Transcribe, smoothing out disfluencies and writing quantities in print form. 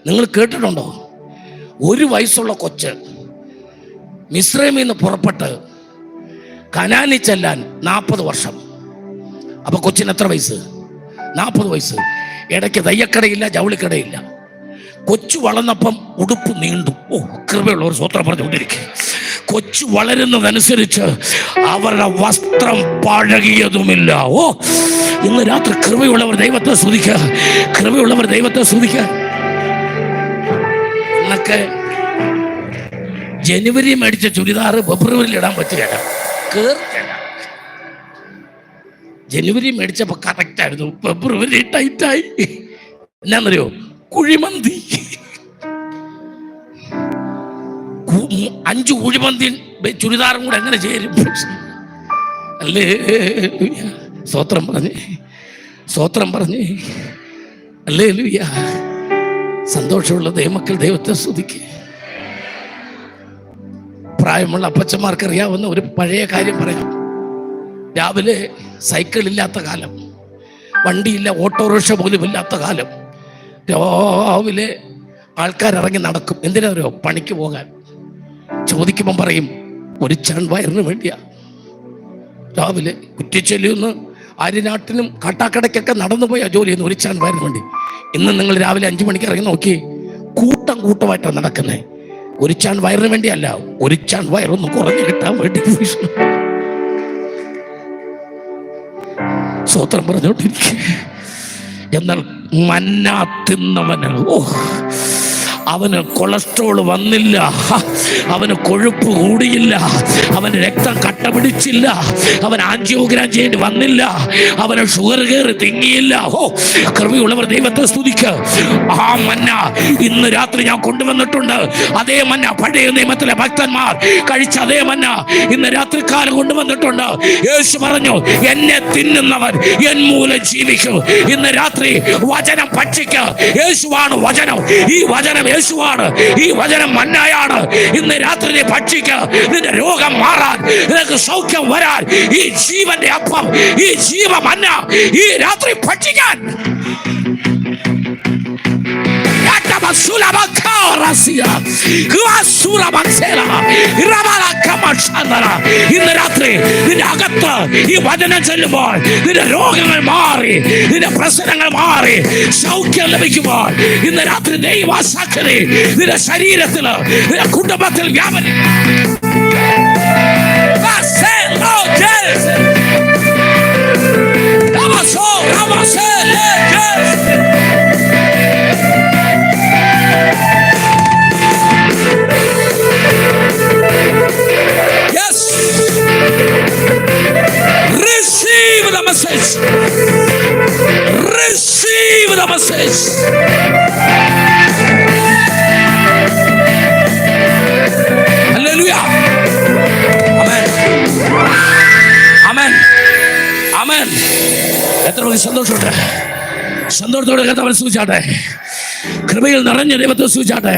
നിങ്ങൾ കേട്ടിട്ടുണ്ടോ? 1 വയസ്സുള്ള കൊച്ച് മിസ്രൈമിൽ നിന്ന് പുറപ്പെട്ട് കനാനിൽ ചെല്ലാൻ 40 വർഷം. അപ്പൊ കൊച്ചിന് എത്ര വയസ്സ്? 40 വയസ്സ്. ഇടയ്ക്ക് തയ്യക്കടയില്ല, ജൗളിക്കടയില്ല. കൊച്ചു വളർന്നപ്പം ഉടുപ്പ് നീണ്ടു. കൃപയുള്ളവർ സ്വത്രം പറഞ്ഞുകൊണ്ടിരിക്കുക. കൊച്ചു വളരുന്നതനുസരിച്ച് അവരുടെ വസ്ത്രം പഴകിയതുമില്ല. ഇന്ന് രാത്രി കൃപയുള്ളവർ ദൈവത്തെ സ്തുതിക്കുക, കൃപയുള്ളവർ ദൈവത്തെ സ്തുതിക്കുക. എന്നൊക്കെ ജനുവരി മേടിച്ച ചുരിദാർ ഫെബ്രുവരിയിൽ ഇടാൻ പറ്റുകയില്ല, കേറില്ല. ജനുവരി മേടിച്ചപ്പോ കറക്റ്റ് ആയിരുന്നു, ഫെബ്രുവരി ടൈറ്റായി. എന്നാന്നറിയോ? കുഴിമന്തി. 5 കുഴിമന്തി ചുരിദാറും കൂടെ എങ്ങനെ ചേരും? അല്ലേ? സ്വത്രം പറഞ്ഞേ, സ്വത്രം പറഞ്ഞേ. അല്ലേ ലൂയ. സന്തോഷമുള്ള ദൈവമക്കൾ ദൈവത്തെ സ്തുതിക്കുക. പ്രായമുള്ള അപ്പച്ചന്മാർക്ക് അറിയാവുന്ന ഒരു പഴയ കാര്യം പറയാം. രാവിലെ സൈക്കിൾ ഇല്ലാത്ത കാലം, വണ്ടിയില്ല, ഓട്ടോറിക്ഷ പോലും ഇല്ലാത്ത കാലം. രാവിലെ ആൾക്കാരിറങ്ങി നടക്കും. എന്തിനാണോ? പണിക്ക് പോകാൻ. ചോദിക്കുമ്പം പറയും ഒരു ചാൺ വയറിന് വേണ്ടിയാ. രാവിലെ കുറ്റിച്ചെല്ലിന്ന് ആര്യനാട്ടിനും കാട്ടാക്കടയ്ക്കൊക്കെ നടന്നു പോയാ ജോലി ചെയ്യുന്നു, ഒരു ചാൺ വയറിന് വേണ്ടി. ഇന്ന് നിങ്ങൾ രാവിലെ 5 മണിക്ക് ഇറങ്ങി നോക്കി, കൂട്ടം കൂട്ടമായിട്ടാണ് നടക്കുന്നത്. ഒരു ചാൺ വയറിന് വേണ്ടിയല്ല, ഒരു ചാൺ വയറൊന്ന് കുറഞ്ഞു കിട്ടാൻ വേണ്ടി. സ്വത്രം പറഞ്ഞോണ്ടിരിക്കുക. എന്നാൽ മന്ന തിന്നവന് അവന് കൊളസ്ട്രോൾ വന്നില്ല, അവന് കൊഴുപ്പ് കൂടിയില്ല, അവന് രക്തം കട്ട പിടിച്ചില്ല, അവൻ ആൻജിയോഗ്രാം ചെയ്യേണ്ടി വന്നില്ല, അവന് ഷുഗർ കയറി തിങ്ങിയില്ല. കൃപയുള്ളവർ ദൈവത്തെ സ്തുതിക്കുക. ആ മന്ന ഇന്ന് രാത്രി ഞാൻ കൊണ്ടുവന്നിട്ടുണ്ട്. അതേ മന്ന പഴയ നിയമത്തിലെ ഭക്തന്മാർ കഴിച്ച അതേ മന്ന ഇന്ന് രാത്രിക്കാലം കൊണ്ടുവന്നിട്ടുണ്ട്. യേശു പറഞ്ഞു, എന്നെ തിന്നുന്നവൻ എൻ മൂലം ജീവിക്കും. ഇന്ന് രാത്രി വചനം ഭക്ഷിക്കുക. യേശുവാണ് വചനം. ഈ വചനം യേശുവാണ്. ഈ വചനം മന്നായാണ്. ഇന്ന് രാത്രി നീ ഭക്ഷിക്കുക. നിന്റെ രോഗം മാറാൻ, നിനക്ക് സൗഖ്യം വരാൻ ഈ ജീവന്റെ അപ്പം, ഈ ജീവ മന്ന ഈ രാത്രി ഭക്ഷിക്കാൻ. ഇന്ന് രാത്രി നിന്റെ അകത്ത് ഈ വചനം ചെല്ലുമ്പോൾ നിന്റെ രോഗങ്ങൾ മാറി, നിന്റെ പ്രശ്നങ്ങൾ മാറി, സൗഖ്യം ലഭിക്കുമ്പോൾ ഇന്ന് രാത്രി ദൈവാസക്തി നിന്റെ ശരീരത്തില്, നിന്റെ കുടുംബത്തിൽ വ്യാപരിക്കും. Receive the message. Receive the message. Hallelujah. Amen. Amen. Amen. എത്ര സന്തോഷത്തോടെ കർത്താവിനെ സ്തുതിച്ചാട്ടെ. കൃപയിൽ നിറഞ്ഞ ദൈവത്തെ സ്തുതിച്ചാട്ടെ.